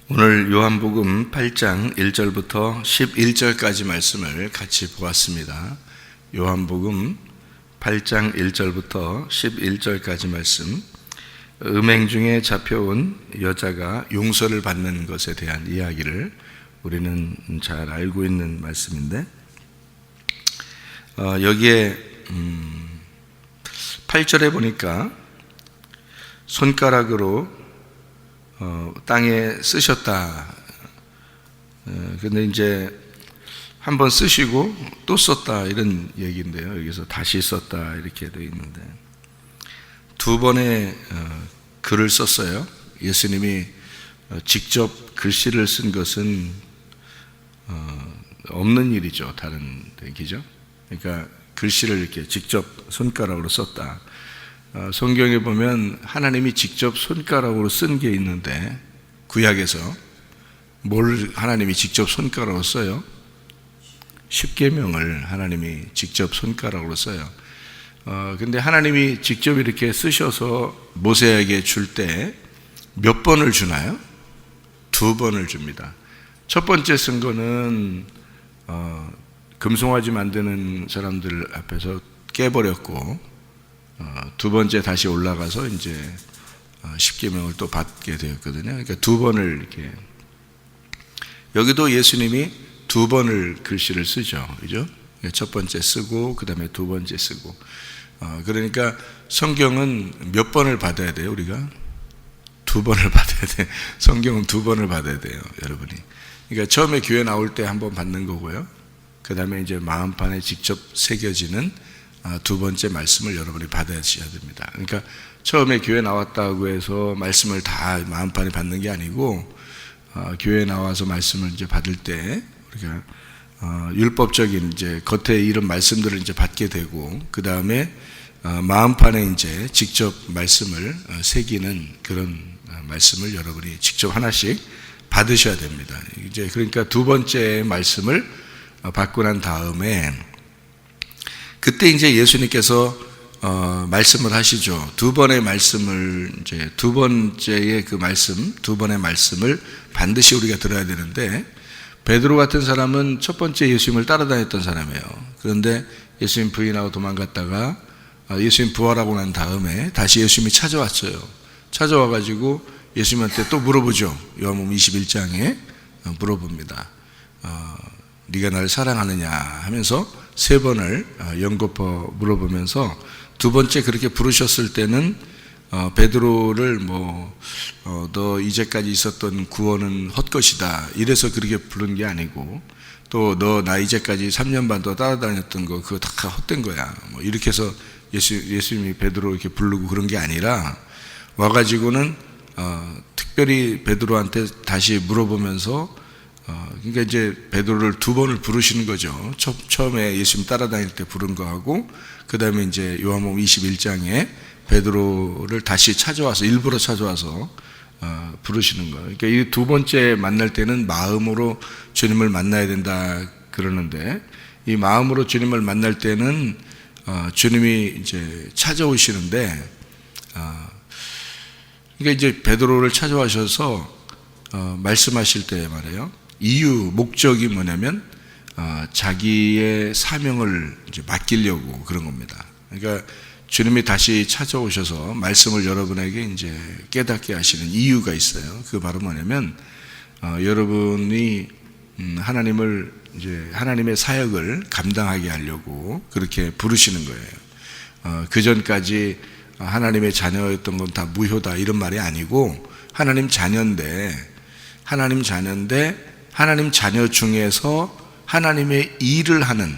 오늘 요한복음 8장 1절부터 11절까지 말씀을 같이 보았습니다. 요한복음 8장 1절부터 11절까지 말씀, 음행 중에 잡혀온 여자가 용서를 받는 것에 대한 이야기를 우리는 잘 알고 있는 말씀인데, 여기에 8절에 보니까 손가락으로 땅에 쓰셨다. 근데 이제 한번 쓰시고 또 썼다 이런 얘기인데요. 여기서 다시 썼다 이렇게 되어 있는데, 두 번의 글을 썼어요. 예수님이 직접 글씨를 쓴 것은 없는 일이죠. 다른 얘기죠. 그러니까 글씨를 이렇게 직접 손가락으로 썼다. 성경에 보면 하나님이 직접 손가락으로 쓴 게 있는데, 구약에서 뭘 하나님이 직접 손가락으로 써요? 십계명을 하나님이 직접 손가락으로 써요. 근데 하나님이 직접 이렇게 쓰셔서 모세에게 줄 때 몇 번을 주나요? 두 번을 줍니다. 첫 번째 쓴 거는 금송아지 만드는 사람들 앞에서 깨버렸고, 두 번째 다시 올라가서 이제 십계명을 또 받게 되었거든요. 그러니까 두 번을 이렇게, 여기도 예수님이 두 번을 글씨를 쓰죠, 그죠? 첫 번째 쓰고 그 다음에 두 번째 쓰고. 그러니까 성경은 몇 번을 받아야 돼요? 우리가 두 번을 받아야 돼. 성경은 두 번을 받아야 돼요, 여러분이. 그러니까 처음에 교회 나올 때 한 번 받는 거고요. 그 다음에 이제 마음판에 직접 새겨지는 두 번째 말씀을 여러분이 받아야셔야 됩니다. 그러니까 처음에 교회 나왔다고 해서 말씀을 다 마음판에 받는 게 아니고, 교회 나와서 말씀을 이제 받을 때 우리가 율법적인 이제 겉에 이런 말씀들을 이제 받게 되고, 그 다음에 마음판에 이제 직접 말씀을 새기는 그런 말씀을 여러분이 직접 하나씩 받으셔야 됩니다. 이제 그러니까 두 번째 말씀을 받고 난 다음에, 그때 이제 예수님께서 말씀을 하시죠. 두 번의 말씀을, 이제 두 번째의 그 말씀, 두 번의 말씀을 반드시 우리가 들어야 되는데, 베드로 같은 사람은 첫 번째 예수님을 따라다녔던 사람이에요. 그런데 예수님 부인하고 도망갔다가 예수님 부활하고 난 다음에 다시 예수님이 찾아왔어요. 찾아와가지고 예수님한테 또 물어보죠. 요한복음 21장에 물어봅니다. 네가 나를 사랑하느냐 하면서 세 번을 연거푸 물어보면서, 두 번째 그렇게 부르셨을 때는 베드로를 너 이제까지 있었던 구원은 헛것이다 이래서 그렇게 부른 게 아니고, 또 너 나 이제까지 3년 반 더 따라다녔던 거 그거 다 헛된 거야 이렇게 해서 예수님이 베드로 이렇게 부르고 그런 게 아니라, 와가지고는 특별히 베드로한테 다시 물어보면서, 그러니까 이제 베드로를 두 번을 부르시는 거죠. 처음에 예수님 따라다닐 때 부른 거하고, 그 다음에 이제 요한복음 21장에 베드로를 다시 찾아와서, 일부러 찾아와서 부르시는 거예요. 그러니까 이 두 번째 만날 때는 마음으로 주님을 만나야 된다 그러는데, 이 마음으로 주님을 만날 때는 주님이 이제 찾아오시는데, 그러니까 이제 베드로를 찾아와셔서 말씀하실 때 말이에요. 이유, 목적이 뭐냐면 자기의 사명을 이제 맡기려고 그런 겁니다. 그러니까 주님이 다시 찾아오셔서 말씀을 여러분에게 이제 깨닫게 하시는 이유가 있어요. 그 바로 뭐냐면, 여러분이 하나님을 이제 하나님의 사역을 감당하게 하려고 그렇게 부르시는 거예요. 그 전까지 하나님의 자녀였던 건 다 무효다 이런 말이 아니고, 하나님 자녀인데 하나님 자녀 중에서 하나님의 일을 하는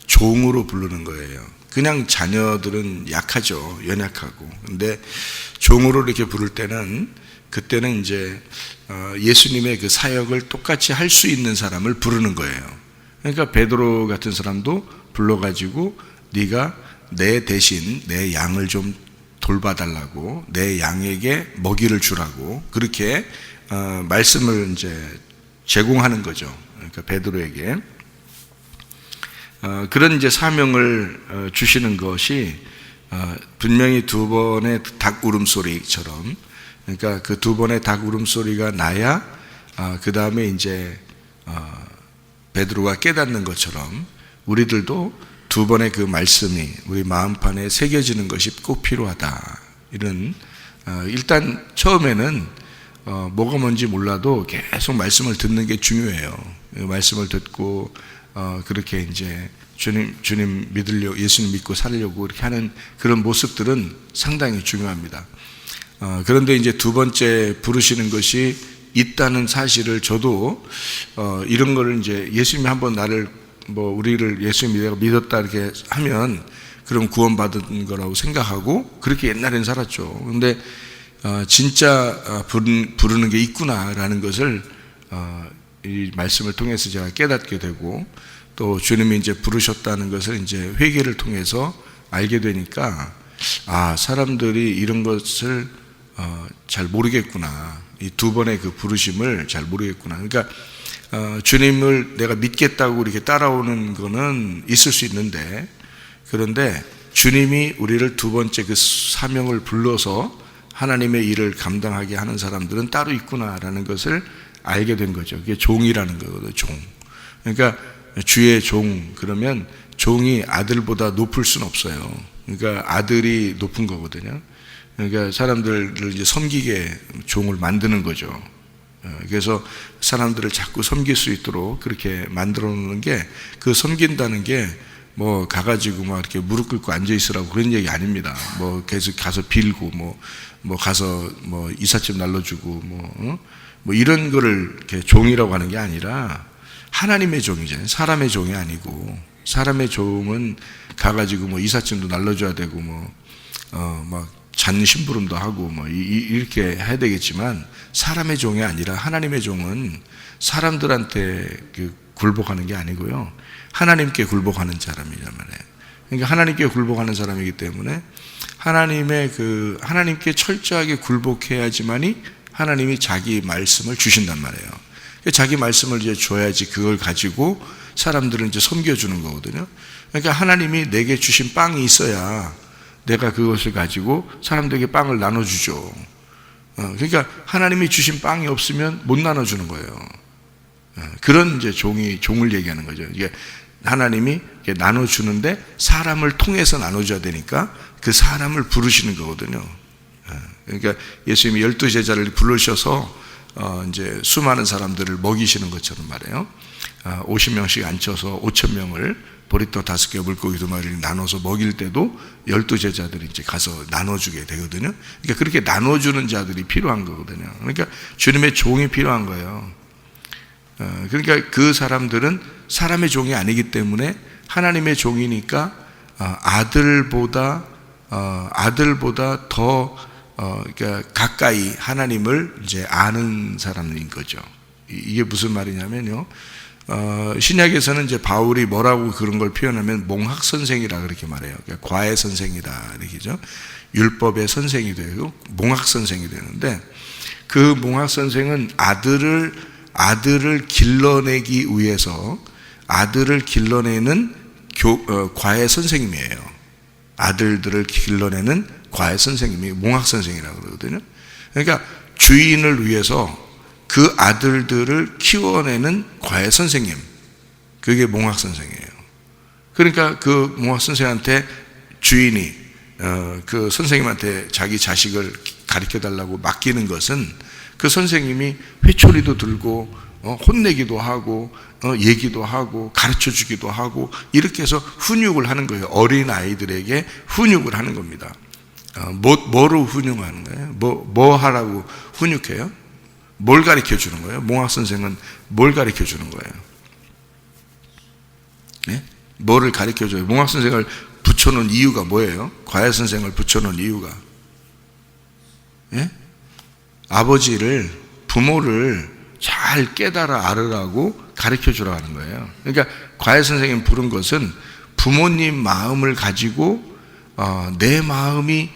종으로 부르는 거예요. 그냥 자녀들은 약하죠. 연약하고. 근데 종으로 이렇게 부를 때는, 그때는 이제 예수님의 그 사역을 똑같이 할 수 있는 사람을 부르는 거예요. 그러니까 베드로 같은 사람도 불러가지고 네가 내 대신 내 양을 좀 돌봐달라고, 내 양에게 먹이를 주라고 그렇게 말씀을 이제 제공하는 거죠. 그러니까 베드로에게 그런 이제 사명을 주시는 것이 분명히 두 번의 닭 울음소리처럼, 그러니까 그 두 번의 닭 울음소리가 나야 그 다음에 이제 베드로가 깨닫는 것처럼 우리들도 두 번의 그 말씀이 우리 마음판에 새겨지는 것이 꼭 필요하다. 이런 일단 처음에는 뭐가 뭔지 몰라도 계속 말씀을 듣는 게 중요해요. 말씀을 듣고 그렇게 이제 주님 믿으려고, 예수님 믿고 살려고 이렇게 하는 그런 모습들은 상당히 중요합니다. 그런데 이제 두 번째 부르시는 것이 있다는 사실을 저도 이런 거를 이제 예수님이 한번 나를 우리를 예수님 내가 믿었다 이렇게 하면 그럼 구원받은 거라고 생각하고 그렇게 옛날엔 살았죠. 근데 진짜 부르는 게 있구나라는 것을 이 말씀을 통해서 제가 깨닫게 되고 또 주님이 이제 부르셨다는 것을 이제 회개를 통해서 알게 되니까 사람들이 이런 것을 잘 모르겠구나. 이 두 번의 그 부르심을 잘 모르겠구나. 그러니까 주님을 내가 믿겠다고 이렇게 따라오는 거는 있을 수 있는데 그런데 주님이 우리를 두 번째 그 사명을 불러서 하나님의 일을 감당하게 하는 사람들은 따로 있구나라는 것을 알게 된 거죠. 그게 종이라는 거거든요. 종. 그러니까 주의 종 그러면 종이 아들보다 높을 수는 없어요. 그러니까 아들이 높은 거거든요. 그러니까 사람들을 이제 섬기게 종을 만드는 거죠. 그래서 사람들을 자꾸 섬길 수 있도록 그렇게 만들어 놓는 게 그 섬긴다는 게 가가지고 막 이렇게 무릎 꿇고 앉아 있으라고 그런 얘기 아닙니다. 계속 가서 빌고 가서 이삿짐 날려주고 이런 거를 이렇게 종이라고 하는 게 아니라 하나님의 종이잖아요. 사람의 종이 아니고 사람의 종은 가가지고 이삿짐도 날려줘야 되고 잔 심부름도 하고 이렇게 해야 되겠지만 사람의 종이 아니라 하나님의 종은 사람들한테 굴복하는 게 아니고요. 하나님께 굴복하는 사람이란 말이에요. 그러니까 하나님께 굴복하는 사람이기 때문에 하나님께 철저하게 굴복해야지만이 하나님이 자기 말씀을 주신단 말이에요. 자기 말씀을 이제 줘야지 그걸 가지고 사람들은 이제 섬겨주는 거거든요. 그러니까 하나님이 내게 주신 빵이 있어야 내가 그것을 가지고 사람들에게 빵을 나눠주죠. 그러니까 하나님이 주신 빵이 없으면 못 나눠주는 거예요. 그런 이제 종을 얘기하는 거죠. 이게 하나님이 나눠주는데 사람을 통해서 나눠줘야 되니까 그 사람을 부르시는 거거든요. 그러니까 예수님이 12제자를 부르셔서 이제 수많은 사람들을 먹이시는 것처럼 말이에요. 50명씩 앉혀서 5,000명을 보리떡 5개 물고기 2마리를 나눠서 먹일 때도 12제자들이 이제 가서 나눠주게 되거든요. 그러니까 그렇게 나눠주는 자들이 필요한 거거든요. 그러니까 주님의 종이 필요한 거예요. 그러니까 그 사람들은 사람의 종이 아니기 때문에 하나님의 종이니까 아들보다 더 그러니까 가까이 하나님을 이제 아는 사람인 거죠. 이게 무슨 말이냐면요. 신약에서는 이제 바울이 뭐라고 그런 걸 표현하면 몽학 선생이라 그렇게 말해요. 그러니까 과외 선생이다 이렇게죠. 율법의 선생이 되고 몽학 선생이 되는데 그 몽학 선생은 아들을 길러내기 위해서 아들을 길러내는 과외 선생님이에요. 아들들을 길러내는 과외 선생님이 몽학 선생이라고 그러거든요. 그러니까 주인을 위해서 그 아들들을 키워내는 과외 선생님, 그게 몽학 선생이에요. 그러니까 그 몽학 선생한테 주인이 그 선생님한테 자기 자식을 가르쳐 달라고 맡기는 것은 그 선생님이 회초리도 들고 혼내기도 하고 얘기도 하고 가르쳐 주기도 하고 이렇게 해서 훈육을 하는 거예요. 어린 아이들에게 훈육을 하는 겁니다. 뭐로 훈육하는 거예요? 뭐 하라고 훈육해요? 뭘 가르쳐 주는 거예요? 몽학 선생은 뭘 가르쳐 주는 거예요? 네? 뭐를 가르쳐 줘요? 몽학 선생을 붙여놓은 이유가 뭐예요? 과외 선생을 붙여놓은 이유가 아버지를 부모를 잘 깨달아 알으라고 가르쳐 주라고 하는 거예요. 그러니까 과외 선생님 부른 것은 부모님 마음을 가지고 내 마음이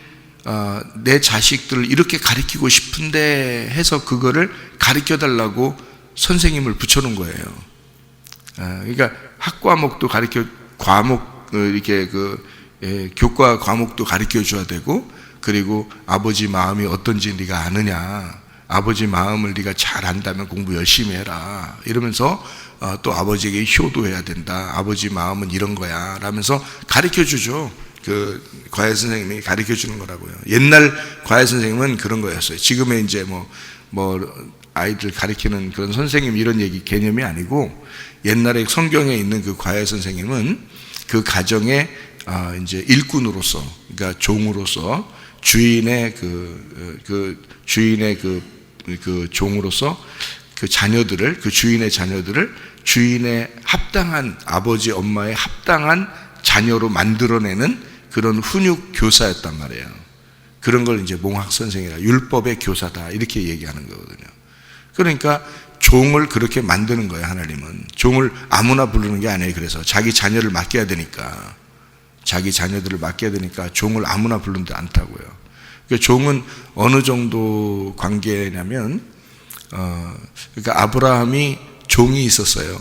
내 자식들을 이렇게 가르치고 싶은데 해서 그거를 가르쳐 달라고 선생님을 붙여놓은 거예요. 그러니까 학과목도 이렇게 교과 과목도 가르쳐 줘야 되고, 그리고 아버지 마음이 어떤지 네가 아느냐, 아버지 마음을 네가 잘 안다면 공부 열심히 해라 이러면서 또 아버지에게 효도해야 된다. 아버지 마음은 이런 거야 라면서 가르쳐 주죠. 그 과외 선생님이 가르쳐 주는 거라고요. 옛날 과외 선생님은 그런 거였어요. 지금의 이제 뭐 아이들 가르치는 그런 선생님 이런 얘기 개념이 아니고, 옛날에 성경에 있는 그 과외 선생님은 그 가정의 이제 일꾼으로서, 그러니까 종으로서 주인의 주인의 그 종으로서 그 자녀들을, 그 주인의 자녀들을 주인의 합당한 아버지 엄마의 합당한 자녀로 만들어내는 그런 훈육 교사였단 말이에요. 그런 걸 이제 몽학 선생이라 율법의 교사다 이렇게 얘기하는 거거든요. 그러니까 종을 그렇게 만드는 거예요. 하나님은 종을 아무나 부르는 게 아니에요. 그래서 자기 자녀를 맡겨야 되니까, 자기 자녀들을 맡겨야 되니까 종을 아무나 부르는데 않다고요. 그러니까 종은 어느 정도 관계냐면 그러니까 아브라함이 종이 있었어요.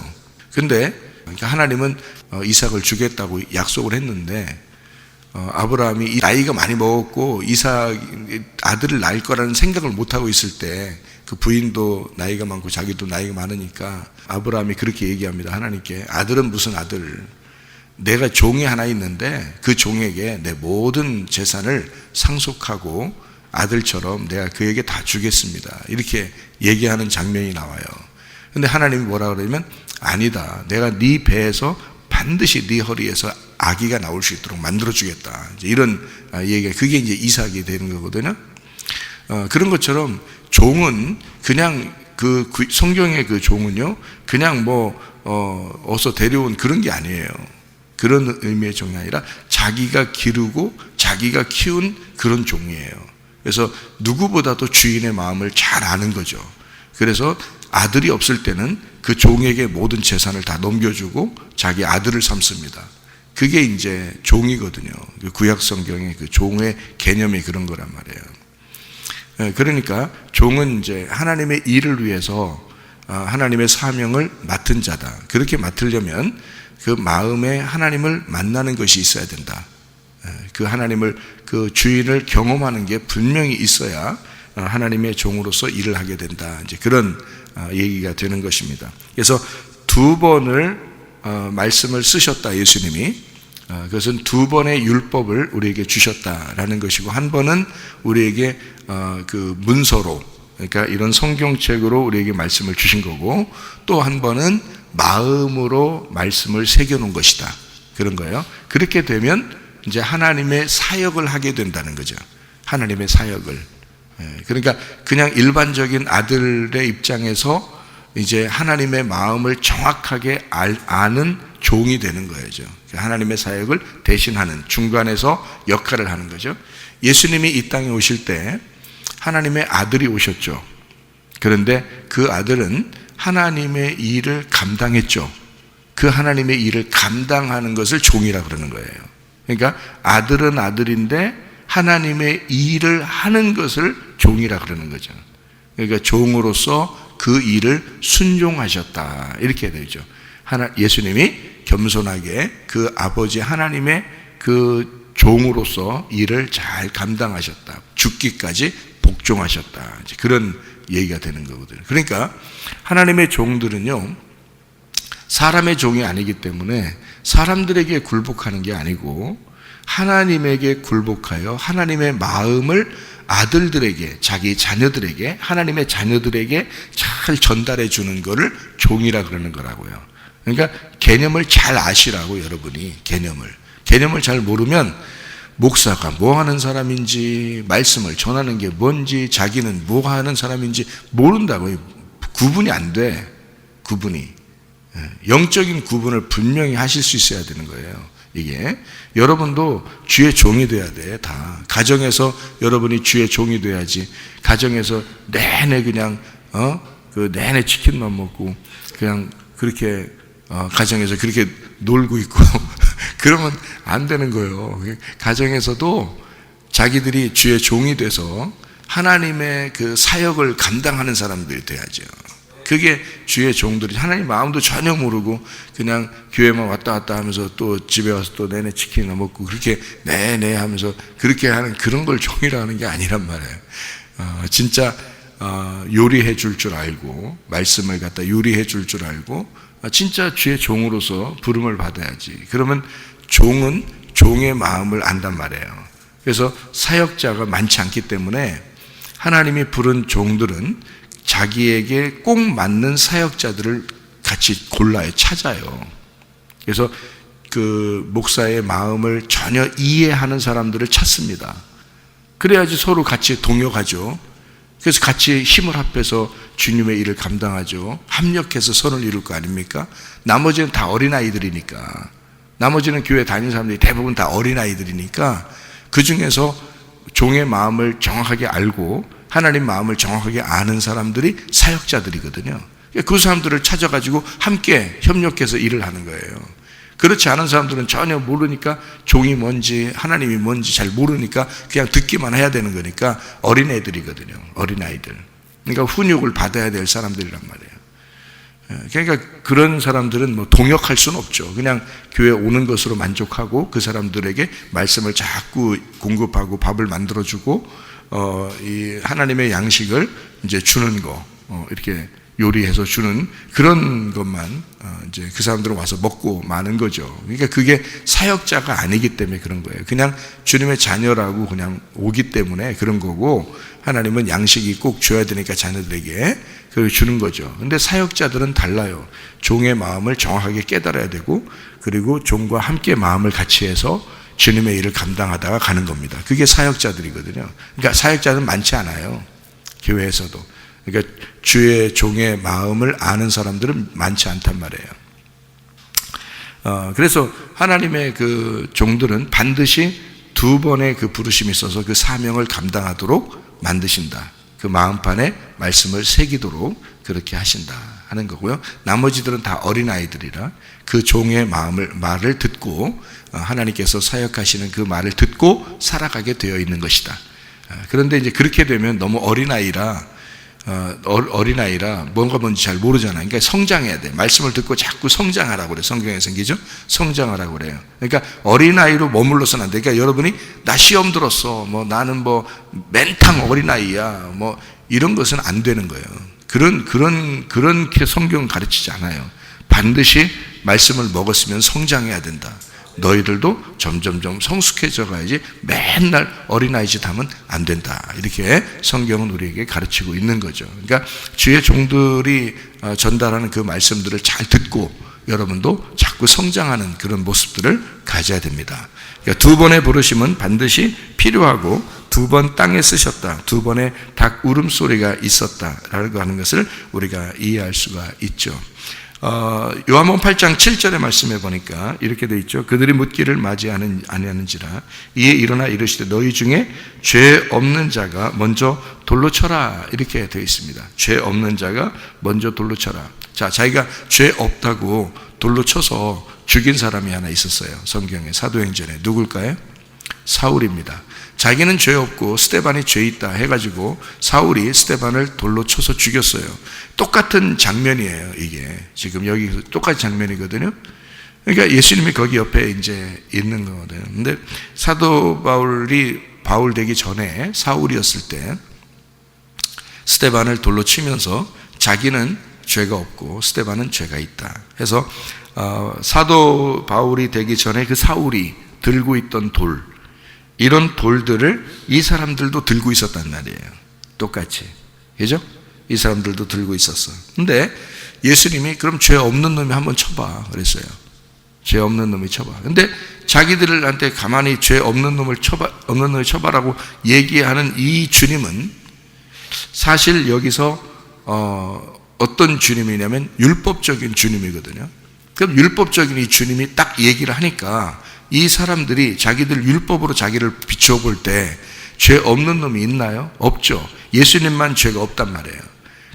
근데 그러니까 하나님은 이삭을 주겠다고 약속을 했는데 아브라함이 나이가 많이 먹었고 이삭 아들을 낳을 거라는 생각을 못하고 있을 때, 그 부인도 나이가 많고 자기도 나이가 많으니까 아브라함이 그렇게 얘기합니다. 하나님께, 아들은 무슨 아들, 내가 종이 하나 있는데 그 종에게 내 모든 재산을 상속하고 아들처럼 내가 그에게 다 주겠습니다 이렇게 얘기하는 장면이 나와요. 근데 하나님이 뭐라 그러냐면, 아니다, 내가 네 배에서 반드시 네 허리에서 아기가 나올 수 있도록 만들어 주겠다, 이런 얘기가, 그게 이제 이삭이 되는 거거든요. 그런 것처럼 종은 그냥 그 성경의 그 종은요, 그냥 어서 데려온 그런 게 아니에요. 그런 의미의 종이 아니라 자기가 기르고 자기가 키운 그런 종이에요. 그래서 누구보다도 주인의 마음을 잘 아는 거죠. 그래서 아들이 없을 때는 그 종에게 모든 재산을 다 넘겨주고 자기 아들을 삼습니다. 그게 이제 종이거든요. 구약 성경의 그 종의 개념이 그런 거란 말이에요. 그러니까 종은 이제 하나님의 일을 위해서 하나님의 사명을 맡은 자다. 그렇게 맡으려면 그 마음에 하나님을 만나는 것이 있어야 된다. 그 하나님을, 그 주인을 경험하는 게 분명히 있어야 하나님의 종으로서 일을 하게 된다. 이제 그런 얘기가 되는 것입니다. 그래서 두 번을 말씀을 쓰셨다, 예수님이. 그것은 두 번의 율법을 우리에게 주셨다라는 것이고, 한 번은 우리에게 그 문서로, 그러니까 이런 성경책으로 우리에게 말씀을 주신 거고, 또 한 번은 마음으로 말씀을 새겨놓은 것이다, 그런 거예요. 그렇게 되면 이제 하나님의 사역을 하게 된다는 거죠. 하나님의 사역을. 그러니까 그냥 일반적인 아들의 입장에서 이제 하나님의 마음을 정확하게 아는 종이 되는 거죠. 하나님의 사역을 대신하는, 중간에서 역할을 하는 거죠. 예수님이 이 땅에 오실 때 하나님의 아들이 오셨죠. 그런데 그 아들은 하나님의 일을 감당했죠. 그 하나님의 일을 감당하는 것을 종이라 그러는 거예요. 그러니까 아들은 아들인데 하나님의 일을 하는 것을 종이라 그러는 거죠. 그러니까 종으로서 그 일을 순종하셨다, 이렇게 되죠. 예수님이 겸손하게 그 아버지 하나님의 그 종으로서 일을 잘 감당하셨다, 죽기까지 복종하셨다, 이제 그런 얘기가 되는 거거든요. 그러니까 하나님의 종들은요, 사람의 종이 아니기 때문에 사람들에게 굴복하는 게 아니고 하나님에게 굴복하여 하나님의 마음을 아들들에게, 자기 자녀들에게, 하나님의 자녀들에게 잘 전달해 주는 거를 종이라 그러는 거라고요. 그러니까 개념을 잘 아시라고, 여러분이 개념을 잘 모르면 목사가 뭐 하는 사람인지, 말씀을 전하는 게 뭔지, 자기는 뭐 하는 사람인지 모른다고요. 구분이 안 돼. 영적인 구분을 분명히 하실 수 있어야 되는 거예요. 이게 여러분도 주의 종이 돼야 돼. 다 가정에서 여러분이 주의 종이 돼야지. 가정에서 내내 그냥 내내 치킨만 먹고 그냥 그렇게 가정에서 그렇게 놀고 있고 그러면 안 되는 거예요. 가정에서도 자기들이 주의 종이 돼서 하나님의 그 사역을 감당하는 사람들이 돼야죠. 그게 주의 종들이, 하나님 마음도 전혀 모르고 그냥 교회만 왔다 갔다 하면서 또 집에 와서 또 내내 치킨이나 먹고 그렇게 내내 하면서 그렇게 하는 그런 걸 종이라 하는 게 아니란 말이에요. 진짜 요리해 줄 줄 알고, 말씀을 갖다 요리해 줄 줄 알고, 진짜 주의 종으로서 부름을 받아야지. 그러면 종은 종의 마음을 안단 말이에요. 그래서 사역자가 많지 않기 때문에 하나님이 부른 종들은 자기에게 꼭 맞는 사역자들을 같이 골라요, 찾아요. 그래서 그 목사의 마음을 전혀 이해하는 사람들을 찾습니다. 그래야지 서로 같이 동역하죠. 그래서 같이 힘을 합해서 주님의 일을 감당하죠. 합력해서 선을 이룰 거 아닙니까? 나머지는 다 어린아이들이니까, 나머지는 교회 다니는 사람들이 대부분 다 어린아이들이니까 그 중에서 종의 마음을 정확하게 알고 하나님 마음을 정확하게 아는 사람들이 사역자들이거든요. 그 사람들을 찾아가지고 함께 협력해서 일을 하는 거예요. 그렇지 않은 사람들은 전혀 모르니까, 종이 뭔지 하나님이 뭔지 잘 모르니까 그냥 듣기만 해야 되는 거니까 어린애들이거든요. 어린아이들. 그러니까 훈육을 받아야 될 사람들이란 말이에요. 그러니까 그런 사람들은 뭐 동역할 수는 없죠. 그냥 교회 오는 것으로 만족하고 그 사람들에게 말씀을 자꾸 공급하고 밥을 만들어주고 이 하나님의 양식을 이제 주는 거, 이렇게 요리해서 주는 그런 것만 이제 그 사람들은 와서 먹고 마는 거죠. 그러니까 그게 사역자가 아니기 때문에 그런 거예요. 그냥 주님의 자녀라고 그냥 오기 때문에 그런 거고, 하나님은 양식이 꼭 줘야 되니까 자녀들에게 그걸 주는 거죠. 근데 사역자들은 달라요. 종의 마음을 정확하게 깨달아야 되고, 그리고 종과 함께 마음을 같이 해서 주님의 일을 감당하다가 가는 겁니다. 그게 사역자들이거든요. 그러니까 사역자는 많지 않아요, 교회에서도. 그러니까 주의 종의 마음을 아는 사람들은 많지 않단 말이에요. 그래서 하나님의 그 종들은 반드시 두 번의 그 부르심이 있어서 그 사명을 감당하도록 만드신다. 그 마음판에 말씀을 새기도록 그렇게 하신다 하는 거고요. 나머지들은 다 어린아이들이라 그 종의 말을 듣고 하나님께서 사역하시는 그 말을 듣고 살아가게 되어 있는 것이다. 그런데 이제 그렇게 되면 너무 어린아이라 뭔가 뭔지 잘 모르잖아요. 그러니까 성장해야 돼. 말씀을 듣고 자꾸 성장하라고 그래요. 성경에 생기죠? 성장하라고 그래요. 그러니까 어린아이로 머물러서는 안 돼. 그러니까 여러분이 나 시험 들었어, 뭐 나는 뭐 맨탕 어린아이야, 뭐 이런 것은 안 되는 거예요. 그렇게 성경은 가르치지 않아요. 반드시 말씀을 먹었으면 성장해야 된다. 너희들도 점점점 성숙해져 가야지 맨날 어린아이 짓 하면 안 된다. 이렇게 성경은 우리에게 가르치고 있는 거죠. 그러니까 주의 종들이 전달하는 그 말씀들을 잘 듣고 여러분도 자꾸 성장하는 그런 모습들을 가져야 됩니다. 그러니까 두 번의 부르심은 반드시 필요하고 두 번 땅에 쓰셨다. 두 번의 닭 울음소리가 있었다라고 하는 것을 우리가 이해할 수가 있죠. 요한복음 8장 7절의 말씀에 보니까 이렇게 되어 있죠. 그들이 묻기를 맞이 아니하는지라 이에 일어나 이르시되 너희 중에 죄 없는 자가 먼저 돌로 쳐라, 이렇게 되어 있습니다. 죄 없는 자가 먼저 돌로 쳐라. 자, 자기가 죄 없다고 돌로 쳐서 죽인 사람이 하나 있었어요. 성경에 사도행전에. 누굴까요? 사울입니다. 자기는 죄 없고 스데반이 죄 있다 해가지고 사울이 스데반을 돌로 쳐서 죽였어요. 똑같은 장면이에요. 이게 지금 여기 똑같은 장면이거든요. 그러니까 예수님이 거기 옆에 이제 있는 거거든요. 근데 사도 바울이 바울 되기 전에 사울이었을 때 스데반을 돌로 치면서 자기는 죄가 없고 스데반은 죄가 있다 해서 사도 바울이 되기 전에 그 사울이 들고 있던 돌, 이런 돌들을 이 사람들도 들고 있었단 말이에요. 똑같이. 그죠? 이 사람들도 들고 있었어. 근데 예수님이 그럼 죄 없는 놈이 한번 쳐봐 그랬어요. 죄 없는 놈이 쳐봐. 근데 자기들한테 가만히 죄 없는 놈을 쳐봐라고 얘기하는 이 주님은 사실 여기서 어떤 주님이냐면 율법적인 주님이거든요. 그럼 율법적인 이 주님이 딱 얘기를 하니까 이 사람들이 자기들 율법으로 자기를 비추어 볼 때 죄 없는 놈이 있나요? 없죠. 예수님만 죄가 없단 말이에요.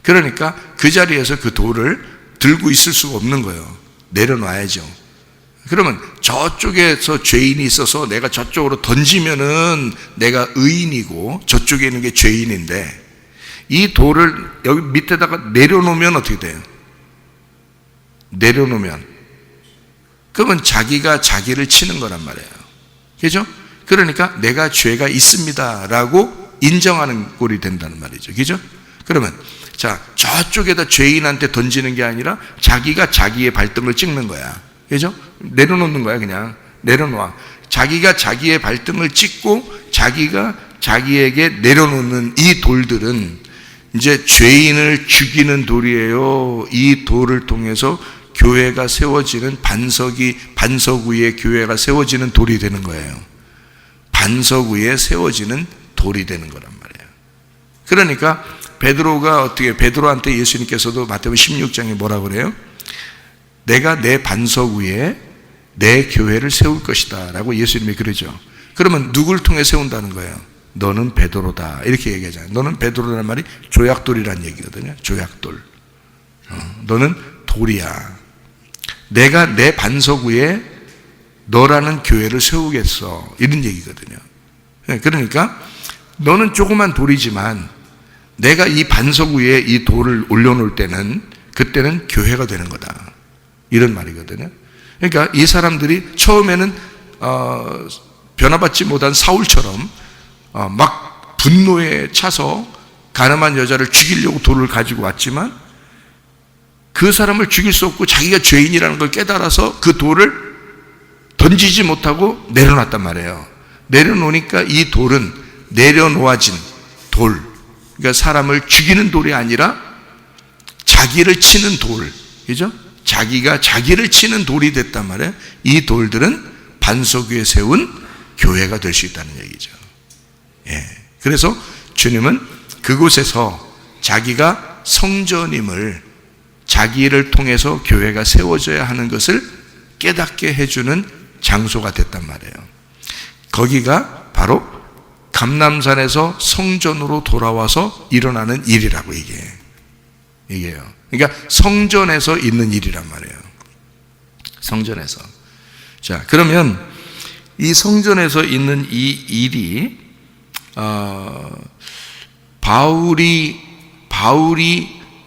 그러니까 그 자리에서 그 돌을 들고 있을 수가 없는 거예요. 내려놔야죠. 그러면 저쪽에서 죄인이 있어서 내가 저쪽으로 던지면은 내가 의인이고 저쪽에 있는 게 죄인인데 이 돌을 여기 밑에다가 내려놓으면 어떻게 돼요? 내려놓으면 그러면 자기가 자기를 치는 거란 말이에요. 그죠? 그러니까 내가 죄가 있습니다 라고 인정하는 꼴이 된다는 말이죠. 그죠? 그러면 자, 저쪽에다 죄인한테 던지는 게 아니라 자기가 자기의 발등을 찍는 거야. 그죠? 내려놓는 거야. 그냥 내려놓아. 자기가 자기의 발등을 찍고 자기가 자기에게 내려놓는 이 돌들은 이제 죄인을 죽이는 돌이에요. 이 돌을 통해서 교회가 세워지는 반석 위에 교회가 세워지는 돌이 되는 거예요. 반석 위에 세워지는 돌이 되는 거란 말이에요. 그러니까 베드로한테 예수님께서도 마태복음 16장에 뭐라 그래요? 내가 내 반석 위에 내 교회를 세울 것이다 라고 예수님이 그러죠. 그러면 누굴 통해 세운다는 거예요? 너는 베드로다 이렇게 얘기하잖아요. 너는 베드로라는 말이 조약돌이라는 얘기거든요. 조약돌. 너는 돌이야. 내가 내 반석 위에 너라는 교회를 세우겠어 이런 얘기거든요. 그러니까 너는 조그만 돌이지만 내가 이 반석 위에 이 돌을 올려놓을 때는 그때는 교회가 되는 거다 이런 말이거든요. 그러니까 이 사람들이 처음에는 변화받지 못한 사울처럼 막 분노에 차서 가늠한 여자를 죽이려고 돌을 가지고 왔지만 그 사람을 죽일 수 없고 자기가 죄인이라는 걸 깨달아서 그 돌을 던지지 못하고 내려놨단 말이에요. 내려놓으니까 이 돌은 내려놓아진 돌, 그러니까 사람을 죽이는 돌이 아니라 자기를 치는 돌, 그죠? 자기가 자기를 치는 돌이 됐단 말이에요. 이 돌들은 반석 위에 세운 교회가 될 수 있다는 얘기죠. 예. 그래서 주님은 그곳에서 자기가 성전임을 자기를 통해서 교회가 세워져야 하는 것을 깨닫게 해주는 장소가 됐단 말이에요. 거기가 바로 감람산에서 성전으로 돌아와서 일어나는 일이라고 얘기해요. 그러니까 성전에서 있는 일이란 말이에요. 성전에서. 자, 그러면 이 성전에서 있는 이 일이 바울이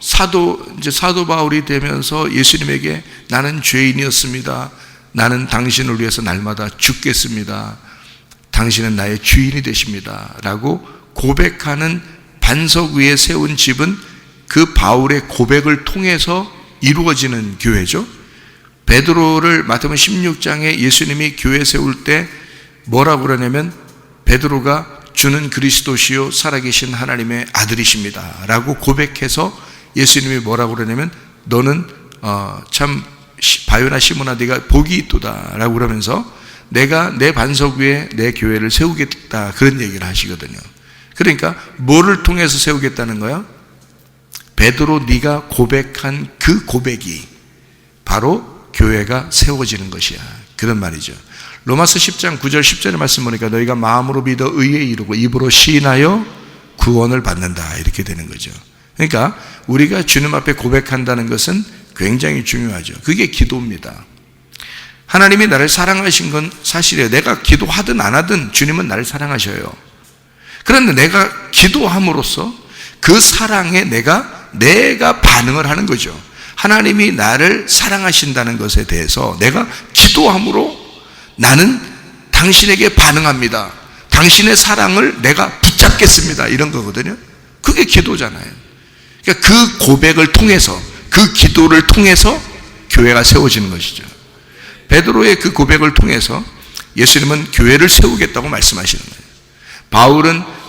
사도 바울이 되면서 예수님에게 나는 죄인이었습니다. 나는 당신을 위해서 날마다 죽겠습니다. 당신은 나의 주인이 되십니다. 라고 고백하는 반석 위에 세운 집은 그 바울의 고백을 통해서 이루어지는 교회죠. 베드로를 마태복음 16장에 예수님이 교회 세울 때 뭐라고 그러냐면 베드로가 주는 그리스도시요 살아계신 하나님의 아들이십니다. 라고 고백해서 예수님이 뭐라고 그러냐면 너는 참 바요나 시몬아 네가 복이 있도다 라고 그러면서 내가 내 반석 위에 내 교회를 세우겠다 그런 얘기를 하시거든요. 그러니까 뭐를 통해서 세우겠다는 거야? 베드로 네가 고백한 그 고백이 바로 교회가 세워지는 것이야 그런 말이죠. 로마서 10장 9절 10절의 말씀 보니까 너희가 마음으로 믿어 의에 이르고 입으로 시인하여 구원을 받는다 이렇게 되는 거죠. 그러니까 우리가 주님 앞에 고백한다는 것은 굉장히 중요하죠. 그게 기도입니다. 하나님이 나를 사랑하신 건 사실이에요. 내가 기도하든 안 하든 주님은 나를 사랑하셔요. 그런데 내가 기도함으로써 그 사랑에 내가 반응을 하는 거죠. 하나님이 나를 사랑하신다는 것에 대해서 내가 기도함으로 나는 당신에게 반응합니다. 당신의 사랑을 내가 붙잡겠습니다. 이런 거거든요. 그게 기도잖아요. 그러니까 그 고백을 통해서 그 기도를 통해서 교회가 세워지는 것이죠. 베드로의 그 고백을 통해서 예수님은 교회를 세우겠다고 말씀하시는 거예요.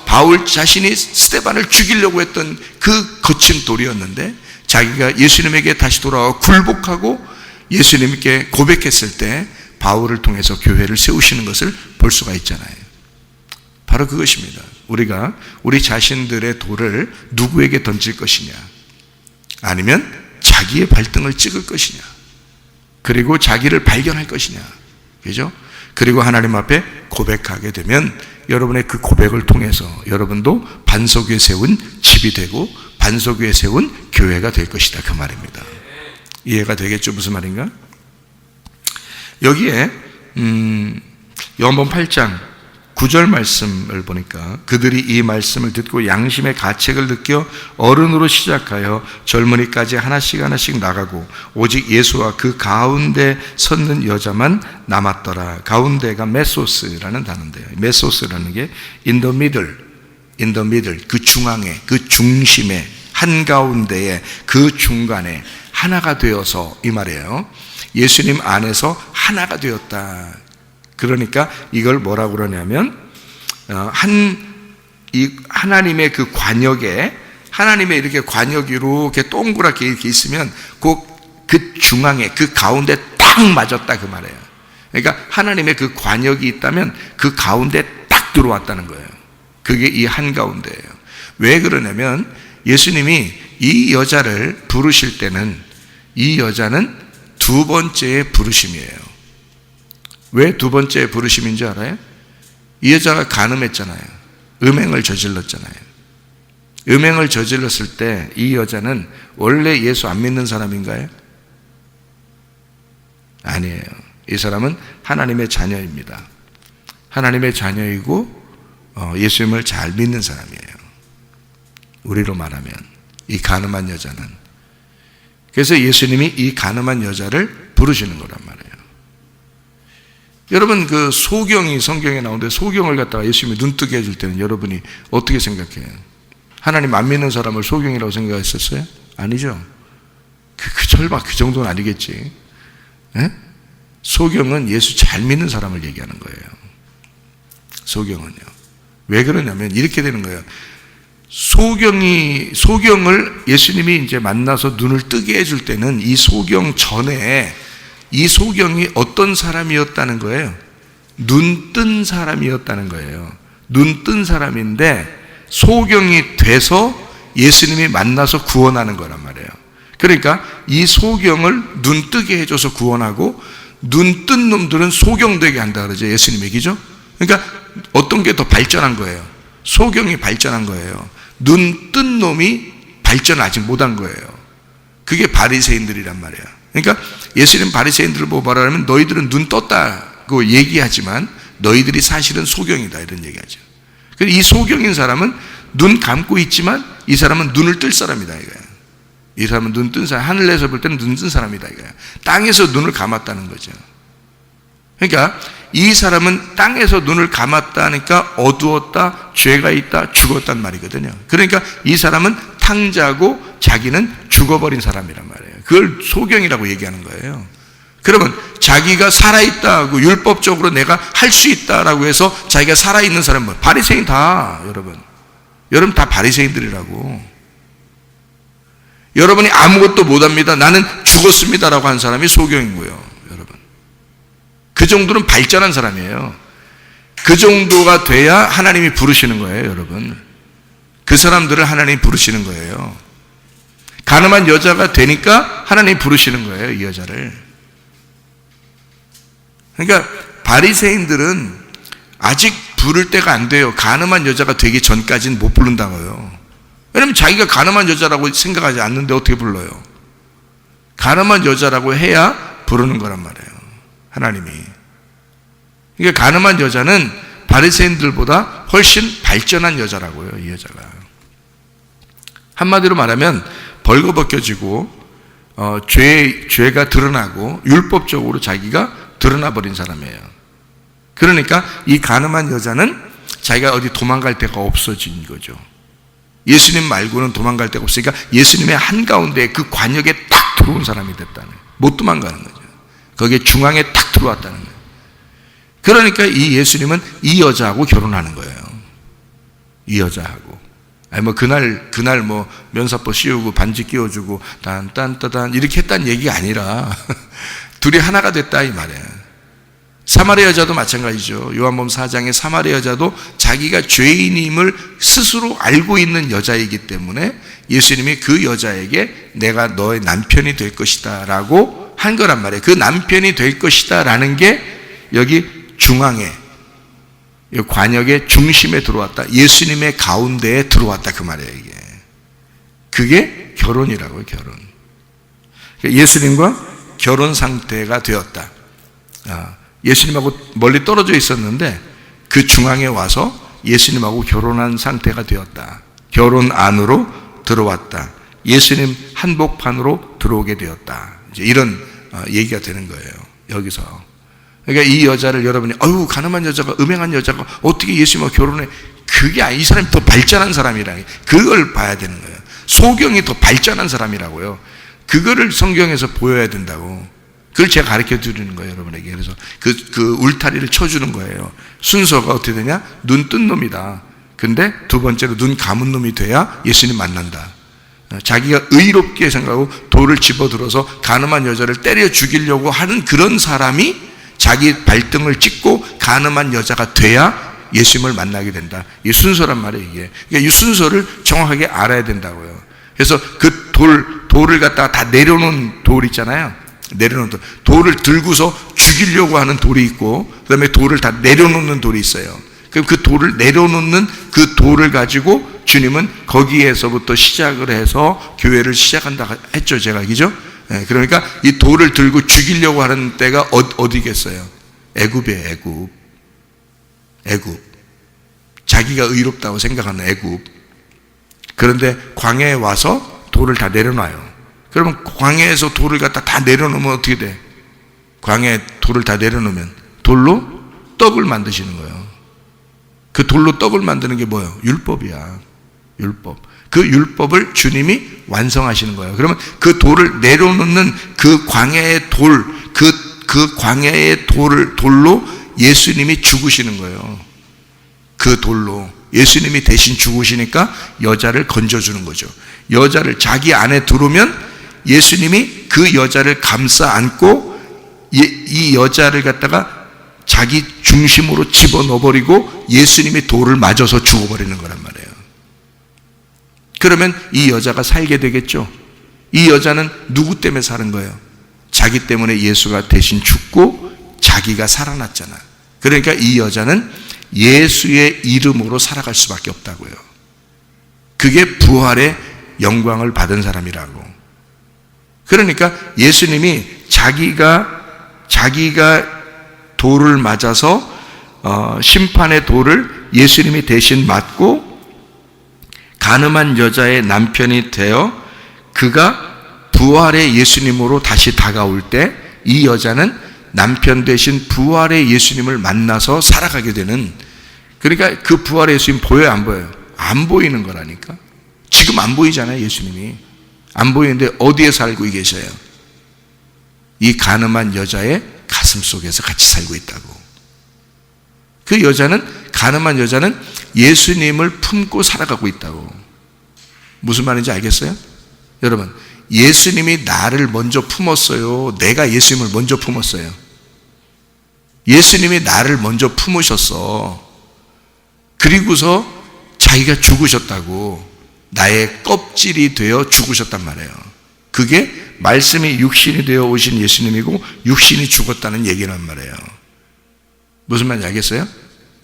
바울 자신이 스데반을 죽이려고 했던 그 거친 돌이었는데 자기가 예수님에게 다시 돌아와 굴복하고 예수님께 고백했을 때 바울을 통해서 교회를 세우시는 것을 볼 수가 있잖아요. 바로 그것입니다. 우리가 우리 자신들의 돌을 누구에게 던질 것이냐 아니면 자기의 발등을 찍을 것이냐 그리고 자기를 발견할 것이냐 그죠? 그리고 하나님 앞에 고백하게 되면 여러분의 그 고백을 통해서 여러분도 반석 위에 세운 집이 되고 반석 위에 세운 교회가 될 것이다 그 말입니다. 이해가 되겠죠? 무슨 말인가? 여기에 요한복음 8장 9절 말씀을 보니까 그들이 이 말씀을 듣고 양심의 가책을 느껴 어른으로 시작하여 젊은이까지 하나씩 나가고 오직 예수와 그 가운데 섰는 여자만 남았더라. 가운데가 메소스라는 단어인데요. 메소스라는 게 in the middle 그 중앙에 그 중심에 한가운데에 그 중간에 하나가 되어서 이 말이에요. 예수님 안에서 하나가 되었다. 그러니까 이걸 뭐라고 그러냐면 이 하나님의 그 관역에 하나님의 이렇게 관역이 이렇게 동그랗게 이렇게 있으면 그 중앙에 그 가운데 딱 맞았다 그 말이에요. 그러니까 하나님의 그 관역이 있다면 그 가운데 딱 들어왔다는 거예요. 그게 이 한가운데예요. 왜 그러냐면 예수님이 이 여자를 부르실 때는 이 여자는 두 번째의 부르심이에요. 왜 두 번째의 부르심인지 알아요? 이 여자가 간음했잖아요. 음행을 저질렀잖아요. 음행을 저질렀을 때 이 여자는 원래 예수 안 믿는 사람인가요? 아니에요. 이 사람은 하나님의 자녀입니다. 하나님의 자녀이고 예수님을 잘 믿는 사람이에요. 우리로 말하면 이 간음한 여자는. 그래서 예수님이 이 간음한 여자를 부르시는 거란 말이에요. 여러분 그 소경이 성경에 나오는데 소경을 갖다가 예수님이 눈뜨게 해줄 때는 여러분이 어떻게 생각해요? 하나님 안 믿는 사람을 소경이라고 생각했었어요? 아니죠. 설마 그 정도는 아니겠지. 에? 소경은 예수 잘 믿는 사람을 얘기하는 거예요. 소경은요. 왜 그러냐면 이렇게 되는 거예요. 소경을 예수님이 이제 만나서 눈을 뜨게 해줄 때는 이 소경 전에 이 소경이 어떤 사람이었다는 거예요? 눈 뜬 사람이었다는 거예요. 눈 뜬 사람인데 소경이 돼서 예수님이 만나서 구원하는 거란 말이에요. 그러니까 이 소경을 눈 뜨게 해줘서 구원하고 눈 뜬 놈들은 소경되게 한다 그러죠. 예수님 얘기죠. 그러니까 어떤 게 더 발전한 거예요? 소경이 발전한 거예요. 눈 뜬 놈이 발전 아직 못한 거예요. 그게 바리새인들이란 말이에요. 그러니까 예수님 바리새인들을 보고 말하면 너희들은 눈 떴다고 얘기하지만 너희들이 사실은 소경이다 이런 얘기하죠. 그래서 이 소경인 사람은 눈 감고 있지만 이 사람은 눈을 뜰 사람이다 이거예요. 이 사람은 눈 뜬 사람, 하늘에서 볼 때는 눈 뜬 사람이다 이거예요. 땅에서 눈을 감았다는 거죠. 그러니까 이 사람은 땅에서 눈을 감았다니까 어두웠다, 죄가 있다, 죽었단 말이거든요. 그러니까 이 사람은 탕자고 자기는 죽어버린 사람이란 말이에요. 그걸 소경이라고 얘기하는 거예요. 그러면 자기가 살아있다고 율법적으로 내가 할 수 있다라고 해서 자기가 살아있는 사람은 바리새인 다 여러분 다 바리새인들이라고. 여러분이 아무것도 못합니다. 나는 죽었습니다라고 한 사람이 소경이고요. 여러분 그 정도는 발전한 사람이에요. 그 정도가 돼야 하나님이 부르시는 거예요. 여러분 그 사람들을 하나님이 부르시는 거예요. 가늠한 여자가 되니까 하나님이 부르시는 거예요. 이 여자를. 그러니까 바리새인들은 아직 부를 때가 안 돼요. 가늠한 여자가 되기 전까지는 못 부른다고요. 왜냐면 자기가 가늠한 여자라고 생각하지 않는데 어떻게 불러요? 가늠한 여자라고 해야 부르는 거란 말이에요. 하나님이. 그러니까 가늠한 여자는 바리새인들보다 훨씬 발전한 여자라고요. 이 여자가. 한마디로 말하면 벌거벗겨지고 죄가 드러나고 율법적으로 자기가 드러나 버린 사람이에요. 그러니까 이 가늠한 여자는 자기가 어디 도망갈 데가 없어진 거죠. 예수님 말고는 도망갈 데가 없으니까 예수님의 한가운데 그 관역에 딱 들어온 사람이 됐다는 거예요. 못 도망가는 거죠. 거기에 중앙에 딱 들어왔다는 거예요. 그러니까 이 예수님은 이 여자하고 결혼하는 거예요. 이 여자하고. 아니 뭐 그날 뭐 면사포 씌우고 반지 끼워주고 딴딴따단 이렇게 했다는 얘기가 아니라 둘이 하나가 됐다 이 말이에요. 사마리아 여자도 마찬가지죠. 요한복음 4장의 사마리아 여자도 자기가 죄인임을 스스로 알고 있는 여자이기 때문에 예수님이 그 여자에게 내가 너의 남편이 될 것이다 라고 한 거란 말이에요. 그 남편이 될 것이다 라는 게 여기 중앙에 관역의 중심에 들어왔다. 예수님의 가운데에 들어왔다 그 말이에요. 이게. 그게 결혼이라고요. 결혼. 예수님과 결혼 상태가 되었다. 예수님하고 멀리 떨어져 있었는데 그 중앙에 와서 예수님하고 결혼한 상태가 되었다. 결혼 안으로 들어왔다. 예수님 한복판으로 들어오게 되었다. 이제 이런 얘기가 되는 거예요. 여기서. 그러니까 이 여자를 여러분이 어휴 가늠한 여자가 음행한 여자가 어떻게 예수님하고 결혼해? 그게 아니 이 사람이 더 발전한 사람이라 그걸 봐야 되는 거예요. 소경이 더 발전한 사람이라고요. 그거를 성경에서 보여야 된다고. 그걸 제가 가르쳐 드리는 거예요, 여러분에게. 그래서 그 울타리를 쳐주는 거예요. 순서가 어떻게 되냐? 눈 뜬 놈이다. 근데 두 번째로 눈 감은 놈이 돼야 예수님 만난다. 자기가 의롭게 생각하고 돌을 집어들어서 가늠한 여자를 때려 죽이려고 하는 그런 사람이 자기 발등을 찍고 가늠한 여자가 돼야 예수님을 만나게 된다. 이 순서란 말이에요, 이게. 그러니까 이 순서를 정확하게 알아야 된다고요. 그래서 그 돌을 갖다가 다 내려놓은 돌 있잖아요. 내려놓은 돌을 들고서 죽이려고 하는 돌이 있고, 그 다음에 돌을 다 내려놓는 돌이 있어요. 그럼 그 돌을 내려놓는 그 돌을 가지고 주님은 거기에서부터 시작을 해서 교회를 시작한다 했죠, 제가. 그죠? 그러니까 이 돌을 들고 죽이려고 하는 때가 어디겠어요? 애굽이에요, 애굽. 애굽. 자기가 의롭다고 생각하는 애굽. 그런데 광야에 와서 돌을 다 내려놔요. 그러면 광야에서 돌을 갖다 다 내려놓으면 어떻게 돼? 광야에 돌을 다 내려놓으면 돌로 떡을 만드시는 거예요. 그 돌로 떡을 만드는 게 뭐예요? 율법이야. 율법. 그 율법을 주님이 완성하시는 거예요. 그러면 그 돌을 내려놓는 그 광야의 돌, 그 광야의 돌로 예수님이 죽으시는 거예요. 그 돌로 예수님이 대신 죽으시니까 여자를 건져주는 거죠. 여자를 자기 안에 들어오면 예수님이 그 여자를 감싸 안고 이 여자를 갖다가 자기 중심으로 집어넣어버리고 예수님이 돌을 맞아서 죽어버리는 거란 말이에요. 그러면 이 여자가 살게 되겠죠. 이 여자는 누구 때문에 사는 거예요? 자기 때문에 예수가 대신 죽고 자기가 살아났잖아. 그러니까 이 여자는 예수의 이름으로 살아갈 수밖에 없다고요. 그게 부활의 영광을 받은 사람이라고. 그러니까 예수님이 자기가 돌을 맞아서 심판의 돌을 예수님이 대신 맞고 간음한 여자의 남편이 되어 그가 부활의 예수님으로 다시 다가올 때 이 여자는 남편 대신 부활의 예수님을 만나서 살아가게 되는, 그러니까 그 부활의 예수님 보여요, 안 보여요? 안 보이는 거라니까. 지금 안 보이잖아요, 예수님이. 안 보이는데 어디에 살고 계셔요? 이 간음한 여자의 가슴 속에서 같이 살고 있다고. 그 여자는, 간음한 여자는 예수님을 품고 살아가고 있다고. 무슨 말인지 알겠어요? 여러분, 예수님이 나를 먼저 품었어요? 내가 예수님을 먼저 품었어요? 예수님이 나를 먼저 품으셨어. 그리고서 자기가 죽으셨다고. 나의 껍질이 되어 죽으셨단 말이에요. 그게 말씀이 육신이 되어 오신 예수님이고 육신이 죽었다는 얘기란 말이에요. 무슨 말인지 알겠어요?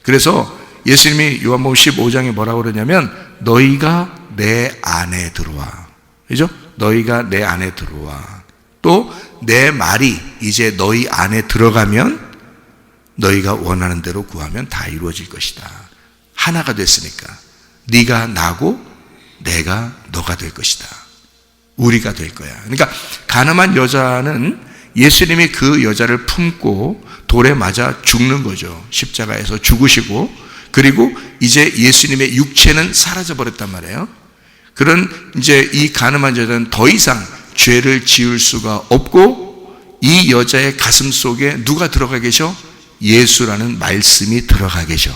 그래서 예수님이 요한복음 15장에 뭐라고 그러냐면 너희가 내 안에 들어와. 그죠? 너희가 내 안에 들어와. 또 내 말이 이제 너희 안에 들어가면 너희가 원하는 대로 구하면 다 이루어질 것이다. 하나가 됐으니까 네가 나고 내가 너가 될 것이다. 우리가 될 거야. 그러니까 간음한 여자는 예수님이 그 여자를 품고 돌에 맞아 죽는 거죠. 십자가에서 죽으시고, 그리고 이제 예수님의 육체는 사라져 버렸단 말이에요. 그런 이제 이 간음한 여자는 더 이상 죄를 지을 수가 없고 이 여자의 가슴 속에 누가 들어가 계셔? 예수라는 말씀이 들어가 계셔.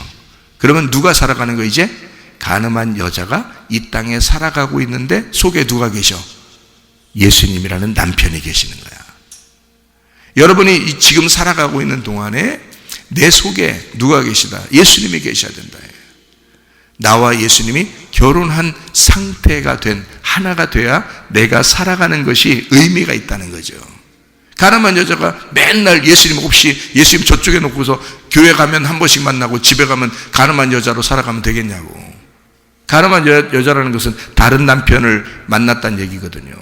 그러면 누가 살아가는 거? 이제 간음한 여자가 이 땅에 살아가고 있는데 속에 누가 계셔? 예수님이라는 남편이 계시는 거야. 여러분이 지금 살아가고 있는 동안에 내 속에 누가 계시다? 예수님이 계셔야 된다. 나와 예수님이 결혼한 상태가 된 하나가 돼야 내가 살아가는 것이 의미가 있다는 거죠. 가늠한 여자가 맨날 예수님 없이 예수님 저쪽에 놓고서 교회 가면 한 번씩 만나고 집에 가면 가늠한 여자로 살아가면 되겠냐고. 가늠한 여자라는 것은 다른 남편을 만났다는 얘기거든요.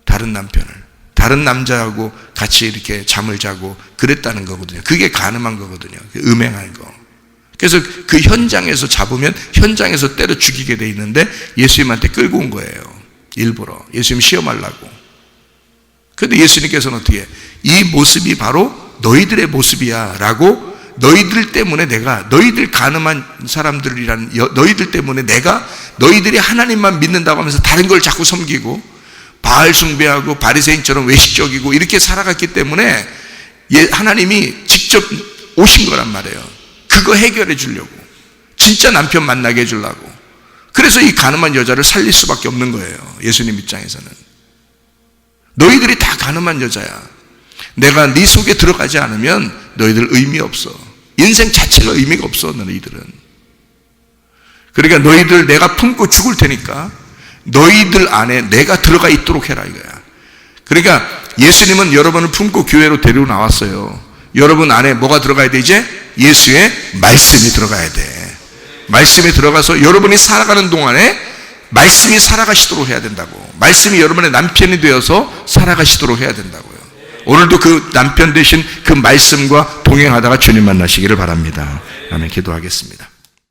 다른 남편을, 다른 남자하고 같이 이렇게 잠을 자고 그랬다는 거거든요. 그게 가늠한 거거든요. 음행한 거. 그래서 그 현장에서 잡으면 현장에서 때려 죽이게 돼 있는데 예수님한테 끌고 온 거예요. 일부러 예수님 시험하려고. 그런데 예수님께서는 어떻게 해? 이 모습이 바로 너희들의 모습이야 라고, 너희들 때문에 내가, 너희들 가늠한 사람들이란 너희들 때문에 내가 너희들이 하나님만 믿는다고 하면서 다른 걸 자꾸 섬기고 바알 숭배하고 바리새인처럼 외식적이고 이렇게 살아갔기 때문에 하나님이 직접 오신 거란 말이에요. 그거 해결해 주려고, 진짜 남편 만나게 해주려고. 그래서 이 가늠한 여자를 살릴 수밖에 없는 거예요. 예수님 입장에서는. 너희들이 다 가늠한 여자야. 내가 네 속에 들어가지 않으면 너희들 의미 없어. 인생 자체가 의미가 없어, 너희들은. 그러니까 너희들 내가 품고 죽을 테니까 너희들 안에 내가 들어가 있도록 해라 이거야. 그러니까 예수님은 여러분을 품고 교회로 데리고 나왔어요. 여러분 안에 뭐가 들어가야 돼? 이제 예수의 말씀이 들어가야 돼. 말씀이 들어가서 여러분이 살아가는 동안에 말씀이 살아가시도록 해야 된다고. 말씀이 여러분의 남편이 되어서 살아가시도록 해야 된다고요. 오늘도 그 남편 되신 그 말씀과 동행하다가 주님 만나시기를 바랍니다. 아멘. 기도하겠습니다.